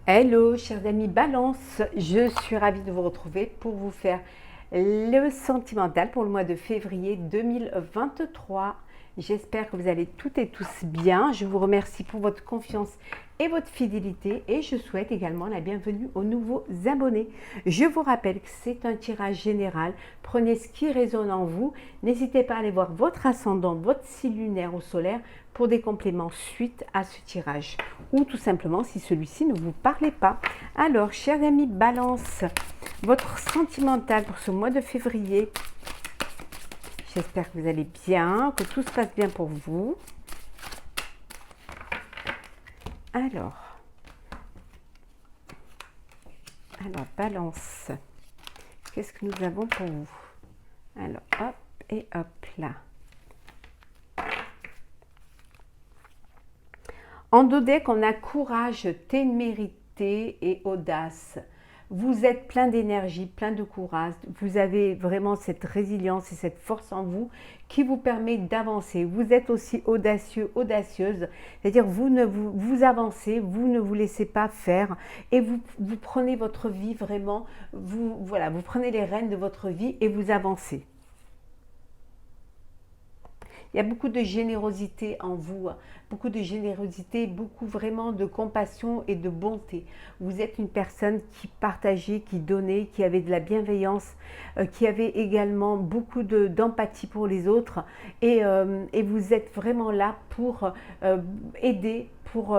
Hello, chers amis Balance, je suis ravie de vous retrouver pour vous faire le sentimental pour le mois de février 2023. J'espère que vous allez toutes et tous bien. Je vous remercie pour votre confiance et votre fidélité et je souhaite également la bienvenue aux nouveaux abonnés. Je vous rappelle que c'est un tirage général. Prenez ce qui résonne en vous. N'hésitez pas à aller voir votre ascendant, votre signe lunaire ou solaire pour des compléments suite à ce tirage ou tout simplement si celui-ci ne vous parlait pas. Alors, chers amis Balance, votre sentimental pour ce mois de février. J'espère que vous allez bien, que tout se passe bien pour vous. Alors Balance, qu'est-ce que nous avons pour vous? Alors, hop et hop là. En dos deck, on a courage, témérité et audace. Vous êtes plein d'énergie, plein de courage. Vous avez vraiment cette résilience et cette force en vous qui vous permet d'avancer. Vous êtes aussi audacieux, audacieuse. C'est-à-dire vous avancez, vous ne vous laissez pas faire et vous prenez votre vie vraiment, vous prenez les rênes de votre vie et vous avancez. Il y a beaucoup de générosité en vous, beaucoup de générosité, beaucoup vraiment de compassion et de bonté. Vous êtes une personne qui partageait, qui donnait, qui avait de la bienveillance, qui avait également beaucoup d'empathie pour les autres et vous êtes vraiment là pour aider, pour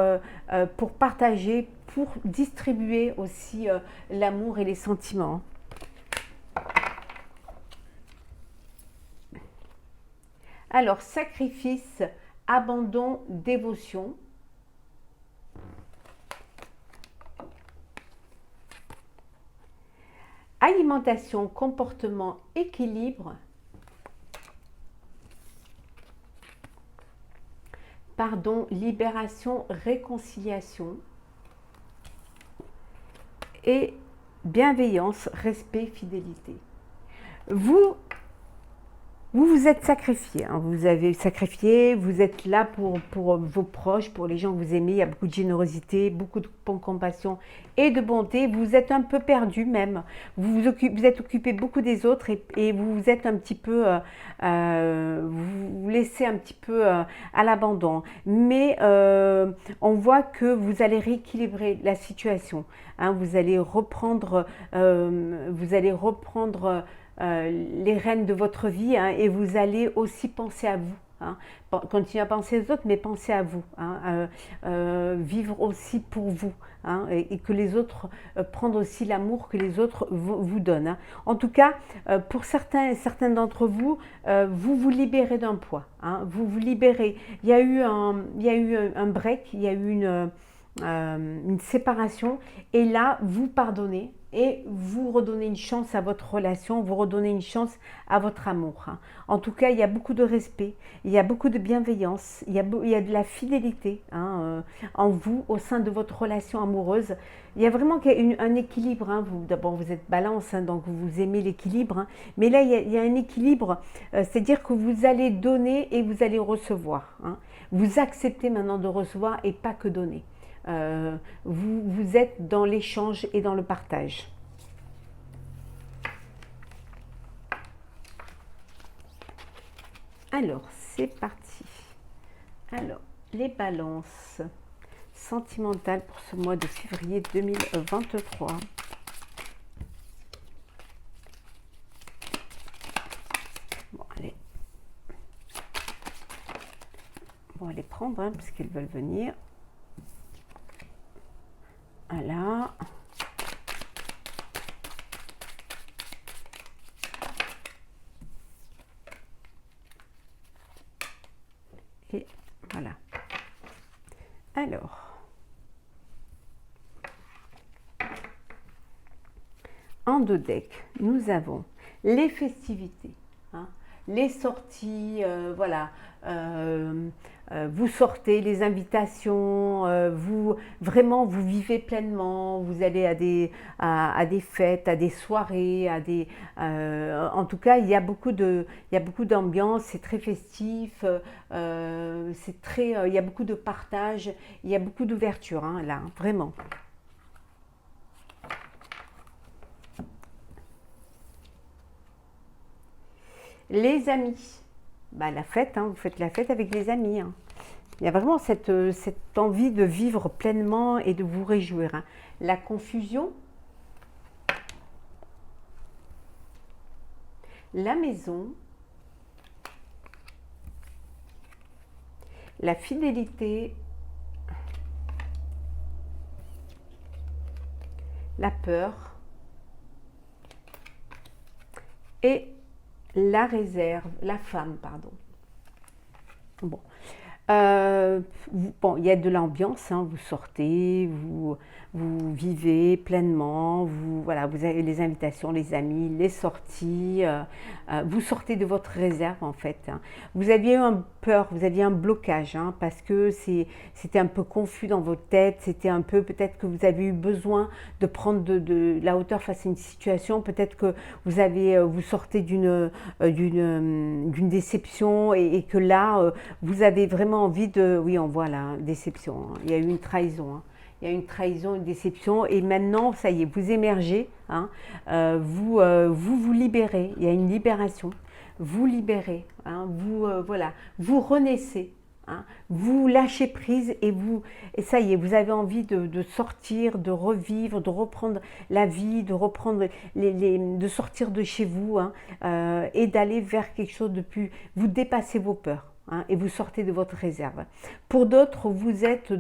partager, pour distribuer aussi l'amour et les sentiments. Alors, sacrifice, abandon, dévotion. Alimentation, comportement, équilibre. Pardon, libération, réconciliation. Et bienveillance, respect, fidélité. Vous vous êtes sacrifié, hein. Vous avez sacrifié, vous êtes là pour vos proches, pour les gens que vous aimez. Il y a beaucoup de générosité, beaucoup de compassion et de bonté. Vous êtes un peu perdu même. Vous êtes occupé beaucoup des autres et vous êtes un petit peu, vous vous laissez un petit peu à l'abandon. Mais on voit que vous allez rééquilibrer la situation, hein. Vous allez reprendre, les rênes de votre vie, hein, et vous allez aussi penser à vous, hein. Continuez à penser aux autres, mais pensez à vous, hein, vivre aussi pour vous, hein, et que les autres, prendre aussi l'amour que les autres vous donnent, hein. En tout cas, pour certains d'entre vous, vous vous libérez d'un poids, hein, vous vous libérez. Il y a eu un break, il y a eu une séparation, et là, vous pardonnez et vous redonnez une chance à votre relation, vous redonnez une chance à votre amour, hein. En tout cas, il y a beaucoup de respect, il y a beaucoup de bienveillance, il y a de la fidélité, hein, en vous, au sein de votre relation amoureuse. Il y a vraiment un équilibre, hein. D'abord, vous êtes Balance, hein, donc vous aimez l'équilibre, hein. Mais là, il y a un équilibre, c'est-à-dire que vous allez donner et vous allez recevoir, hein. Vous acceptez maintenant de recevoir et pas que donner. Vous êtes dans l'échange et dans le partage. Alors, c'est parti. Alors, les balances sentimentales pour ce mois de février 2023. Bon, allez. On va les prendre, hein, parce qu'elles veulent venir. Voilà. Et voilà. Alors, en deux decks, nous avons les festivités, hein, les sorties, voilà. Vous sortez, les invitations, vous vivez pleinement, vous allez à des fêtes, à des soirées, en tout cas il y a beaucoup d'ambiance, c'est très festif, il y a beaucoup de partage, il y a beaucoup d'ouverture, hein, là, vraiment. Les amis, bah, la fête, hein, vous faites la fête avec les amis. Hein. Il y a vraiment cette envie de vivre pleinement et de vous réjouir. Hein. La confusion, la maison, la fidélité, la peur et la réserve, la femme, pardon. Bon. Bon, il y a de l'ambiance, hein, vous sortez, vous vivez pleinement, voilà, vous avez les invitations, les amis, les sorties, vous sortez de votre réserve en fait. Hein. Vous aviez eu un peur, vous aviez un blocage, hein, parce que c'était un peu confus dans votre tête, c'était un peu, peut-être que vous avez eu besoin de prendre de la hauteur face à une situation, peut-être que vous sortez d'une déception et que là, vous avez vraiment envie de... Oui, on voit là, déception. Hein. Il y a eu une trahison. Hein. Il y a eu une trahison, une déception. Et maintenant, ça y est, vous émergez. Hein. Vous libérez. Il y a une libération. Vous libérez. Hein. Voilà. Vous renaissez. Hein. Vous lâchez prise et ça y est, vous avez envie de sortir, de revivre, de reprendre la vie, de reprendre de sortir de chez vous hein, et d'aller vers quelque chose de plus... Vous dépassez vos peurs. Hein, et vous sortez de votre réserve. Pour d'autres, vous êtes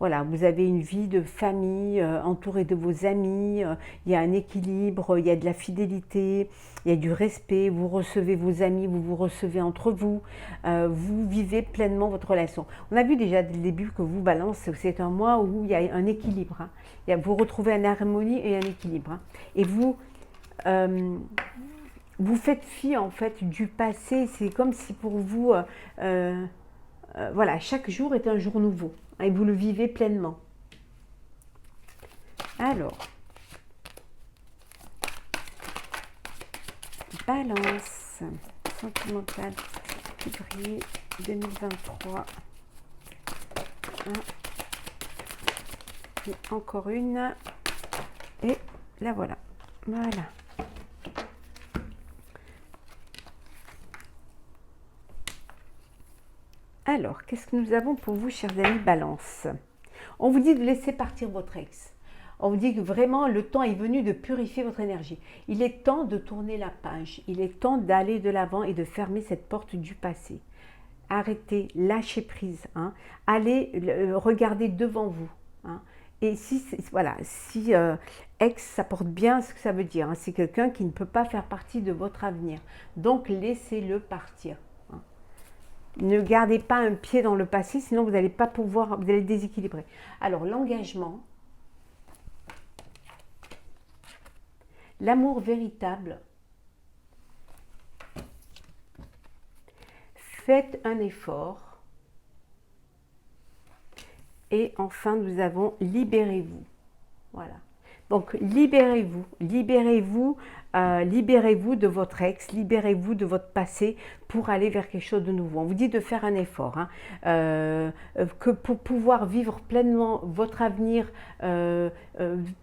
voilà, vous avez une vie de famille, entourée de vos amis, il y a un équilibre, il y a de la fidélité, il y a du respect, vous recevez vos amis, vous vous recevez entre vous, vous vivez pleinement votre relation. On a vu déjà dès le début que vous, Balance, c'est un mois où il y a un équilibre. Hein. Vous retrouvez une harmonie et un équilibre. Hein. Et vous faites fi en fait du passé, c'est comme si pour vous, voilà, chaque jour est un jour nouveau et vous le vivez pleinement. Alors, Balance, sentimentale, février 2023. Et encore une, et la voilà. Voilà. Alors, qu'est-ce que nous avons pour vous, chers amis Balance? On vous dit de laisser partir votre ex. On vous dit que vraiment, le temps est venu de purifier votre énergie. Il est temps de tourner la page. Il est temps d'aller de l'avant et de fermer cette porte du passé. Arrêtez, lâchez prise. Hein. Allez regarder devant vous. Hein. Et si ex, ça porte bien ce que ça veut dire. Hein. C'est quelqu'un qui ne peut pas faire partie de votre avenir. Donc, laissez-le partir. Ne gardez pas un pied dans le passé, sinon vous n'allez pas pouvoir, vous allez déséquilibrer. Alors, l'engagement, l'amour véritable, faites un effort. Et enfin, nous avons libérez-vous. Voilà. Donc, libérez-vous, libérez-vous de votre ex, libérez-vous de votre passé pour aller vers quelque chose de nouveau. On vous dit de faire un effort, hein, que pour pouvoir vivre pleinement votre avenir,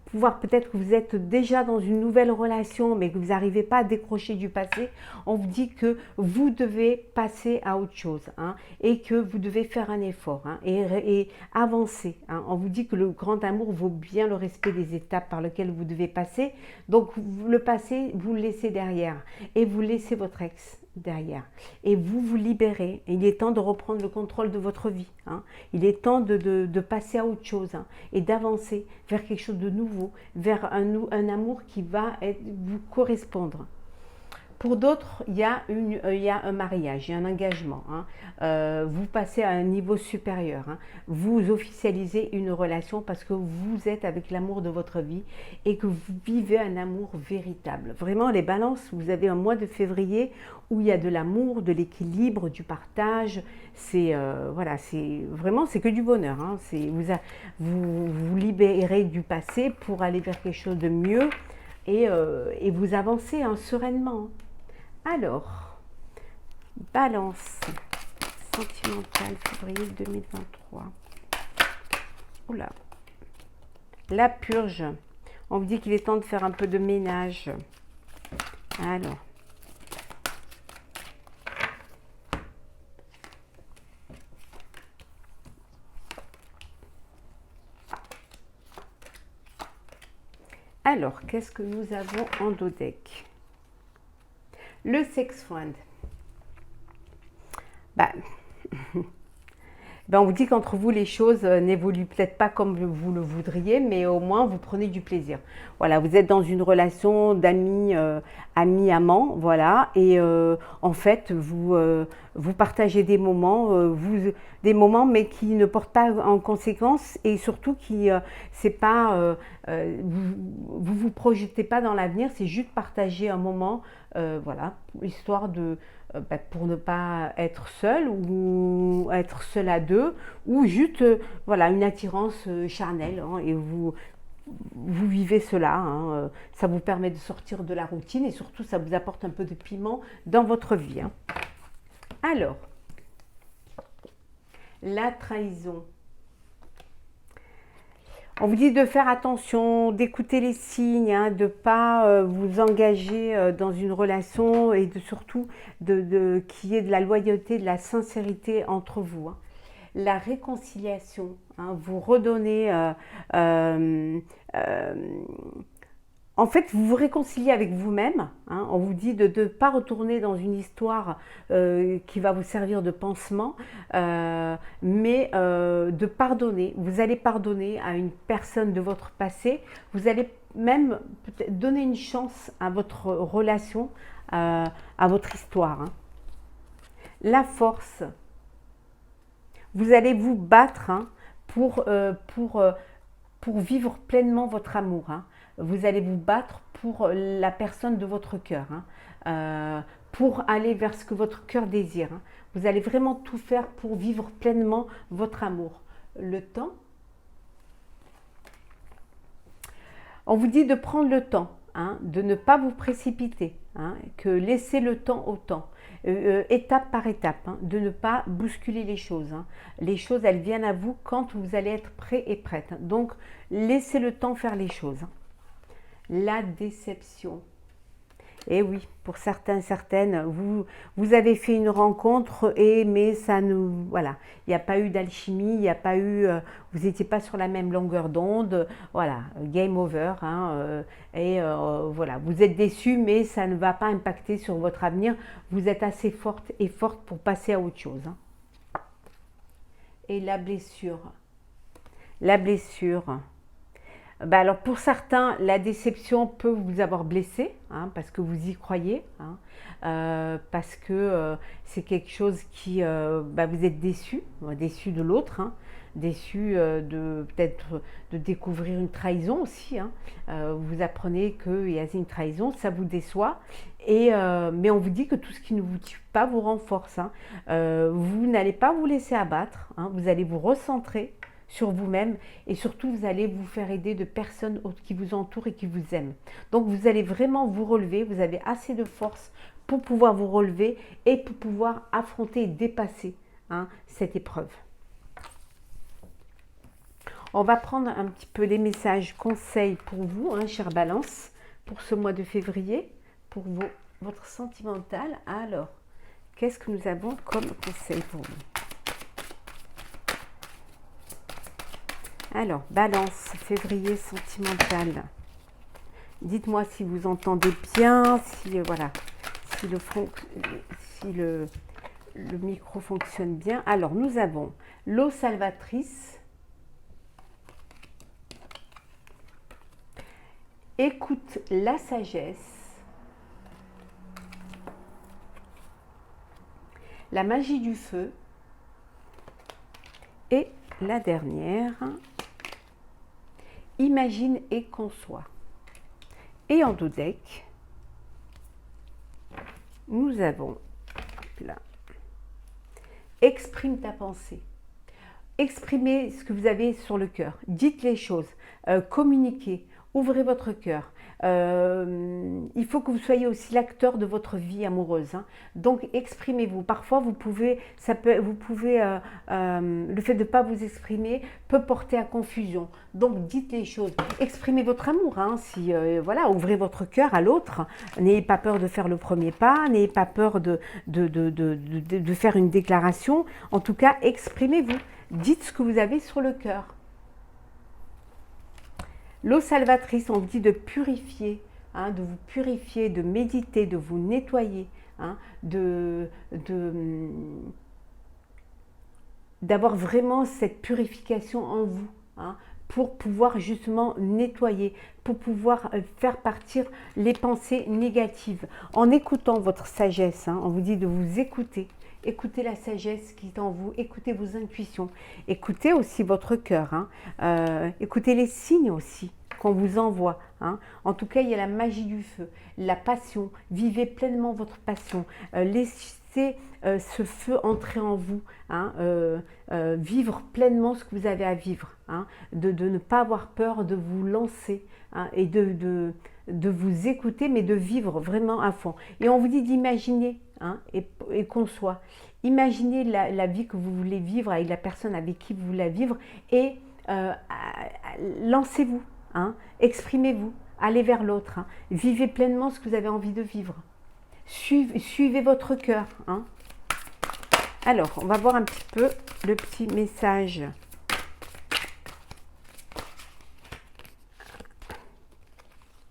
pouvoir peut-être que vous êtes déjà dans une nouvelle relation, mais que vous n'arrivez pas à décrocher du passé, on vous dit que vous devez passer à autre chose, hein, et que vous devez faire un effort, hein, et avancer. Hein. On vous dit que le grand amour vaut bien le respect des étapes par lesquelles vous devez passer. Donc le passé, vous le laissez derrière et vous laissez votre ex derrière et vous vous libérez. Et il est temps de reprendre le contrôle de votre vie. Hein. Il est temps de passer à autre chose, hein, et d'avancer vers quelque chose de nouveau, vers un amour qui va vous correspondre. Pour d'autres, il y a un mariage, il y a un engagement. Hein. Vous passez à un niveau supérieur. Hein. Vous officialisez une relation parce que vous êtes avec l'amour de votre vie et que vous vivez un amour véritable. Vraiment, les balances, vous avez un mois de février où il y a de l'amour, de l'équilibre, du partage. Voilà, c'est que du bonheur. Hein. Vous libérez du passé pour aller vers quelque chose de mieux et vous avancez, hein, sereinement. Alors, Balance, sentimentale, février 2023. Oula. La purge. On vous dit qu'il est temps de faire un peu de ménage. Alors. Alors, qu'est-ce que nous avons en dos deck? Le Sex Friend. Bah, on vous dit qu'entre vous, les choses n'évoluent peut-être pas comme vous le voudriez, mais au moins, vous prenez du plaisir. Voilà, vous êtes dans une relation d'amis, amis-amants, voilà, et en fait, vous partagez des moments, des moments, mais qui ne portent pas en conséquence, et surtout qui, c'est pas, vous projetez pas dans l'avenir, c'est juste partager un moment, voilà, histoire de pour ne pas être seul ou être seul à deux, ou juste voilà, une attirance charnelle, hein, et vous vivez cela, hein, ça vous permet de sortir de la routine et surtout ça vous apporte un peu de piment dans votre vie. Hein. Alors, la trahison. On vous dit de faire attention, d'écouter les signes, hein, de ne pas vous engager dans une relation et de surtout qu'il y ait de la loyauté, de la sincérité entre vous. Hein. La réconciliation, hein, vous redonnez... en fait, vous vous réconciliez avec vous-même. Hein, on vous dit de ne pas retourner dans une histoire qui va vous servir de pansement, mais de pardonner. Vous allez pardonner à une personne de votre passé. Vous allez même peut-être donner une chance à votre relation, à votre histoire. Hein. La force. Vous allez vous battre, hein, pour vivre pleinement votre amour. Hein. Vous allez vous battre pour la personne de votre cœur, hein, pour aller vers ce que votre cœur désire. Hein. Vous allez vraiment tout faire pour vivre pleinement votre amour. Le temps, on vous dit de prendre le temps, hein, de ne pas vous précipiter, hein, que laisser le temps au temps. Étape par étape, hein, de ne pas bousculer les choses. Hein. Les choses, elles viennent à vous quand vous allez être prêt et prête. Hein. Donc, laissez le temps faire les choses. Hein. La déception. Et oui, pour certains, certaines, vous avez fait une rencontre, mais ça ne... Voilà, il n'y a pas eu d'alchimie, il n'y a pas eu... vous n'étiez pas sur la même longueur d'onde. Voilà, game over. Hein, voilà, vous êtes déçus, mais ça ne va pas impacter sur votre avenir. Vous êtes assez forte et forte pour passer à autre chose. Hein. Et la blessure. La blessure. Alors pour certains, la déception peut vous avoir blessé, hein, parce que vous y croyez, hein, parce que c'est quelque chose qui, vous êtes déçu de l'autre, hein, déçu de peut-être de découvrir une trahison aussi. Hein. Vous apprenez qu'il y a une trahison, ça vous déçoit, mais on vous dit que tout ce qui ne vous tue pas vous renforce. Hein. Vous n'allez pas vous laisser abattre, hein, vous allez vous recentrer sur vous-même et surtout vous allez vous faire aider de personnes qui vous entourent et qui vous aiment. Donc vous allez vraiment vous relever, vous avez assez de force pour pouvoir vous relever et pour pouvoir affronter et dépasser, hein, cette épreuve. On va prendre un petit peu les messages conseils pour vous, hein, chère Balance, pour ce mois de février, pour votre sentimental. Alors, qu'est-ce que nous avons comme conseil pour vous? Alors, Balance, février sentimental. Dites-moi si vous entendez bien, si voilà, si le micro fonctionne bien. Alors, nous avons l'eau salvatrice. Écoute la sagesse. La magie du feu. Et la dernière, imagine et conçois. Et en dos deck, nous avons là, exprime ta pensée. Exprimez ce que vous avez sur le cœur. Dites les choses. Communiquez. Ouvrez votre cœur. Il faut que vous soyez aussi l'acteur de votre vie amoureuse. Hein. Donc exprimez-vous. Parfois, le fait de ne pas vous exprimer peut porter à confusion. Donc dites les choses. Exprimez votre amour. Hein. Voilà, ouvrez votre cœur à l'autre. N'ayez pas peur de faire le premier pas. N'ayez pas peur de faire une déclaration. En tout cas, exprimez-vous. Dites ce que vous avez sur le cœur. L'eau salvatrice, on vous dit de purifier, hein, de vous purifier, de méditer, de vous nettoyer, hein, d'avoir vraiment cette purification en vous, hein, pour pouvoir justement nettoyer, pour pouvoir faire partir les pensées négatives. En écoutant votre sagesse, hein, on vous dit de vous écouter. Écoutez la sagesse qui est en vous, écoutez vos intuitions, écoutez aussi votre cœur, hein, écoutez les signes aussi qu'on vous envoie, hein. En tout cas, il y a la magie du feu, la passion, vivez pleinement votre passion, laissez ce feu entrer en vous, hein, vivre pleinement ce que vous avez à vivre, hein, de ne pas avoir peur de vous lancer, hein, et de vous écouter, mais de vivre vraiment à fond. Et on vous dit d'imaginer, hein, et qu'on soit. Imaginez la vie que vous voulez vivre avec la personne avec qui vous voulez la vivre et lancez-vous, hein, exprimez-vous, allez vers l'autre, hein, vivez pleinement ce que vous avez envie de vivre. Suivez votre cœur, hein. Alors, on va voir un petit peu le petit message.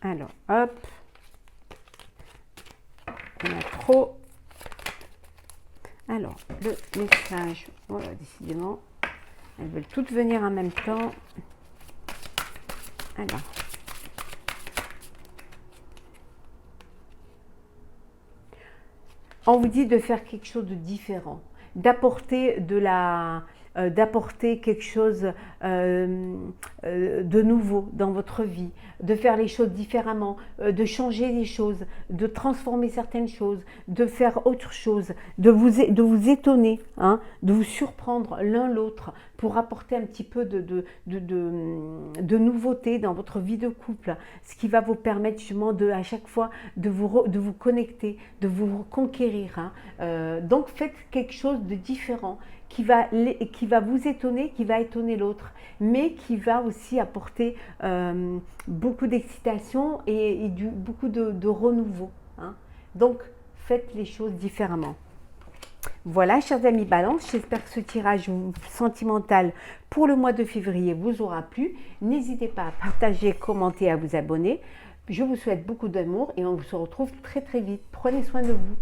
Alors, hop. On a trop. Alors, le message. Voilà, décidément. Elles veulent toutes venir en même temps. Alors. On vous dit de faire quelque chose de différent, d'apporter d'apporter quelque chose de nouveau dans votre vie, de faire les choses différemment, de changer les choses, de transformer certaines choses, de faire autre chose, de vous étonner, hein, de vous surprendre l'un l'autre pour apporter un petit peu de nouveauté dans votre vie de couple, ce qui va vous permettre justement à chaque fois de vous connecter, de vous conquérir, hein. Donc faites quelque chose de différent qui va vous étonner, qui va étonner l'autre, mais qui va aussi apporter beaucoup d'excitation et beaucoup de renouveau, hein. Donc, faites les choses différemment. Voilà, chers amis Balance, j'espère que ce tirage sentimental pour le mois de février vous aura plu. N'hésitez pas à partager, commenter, à vous abonner. Je vous souhaite beaucoup d'amour et on se retrouve très très vite. Prenez soin de vous.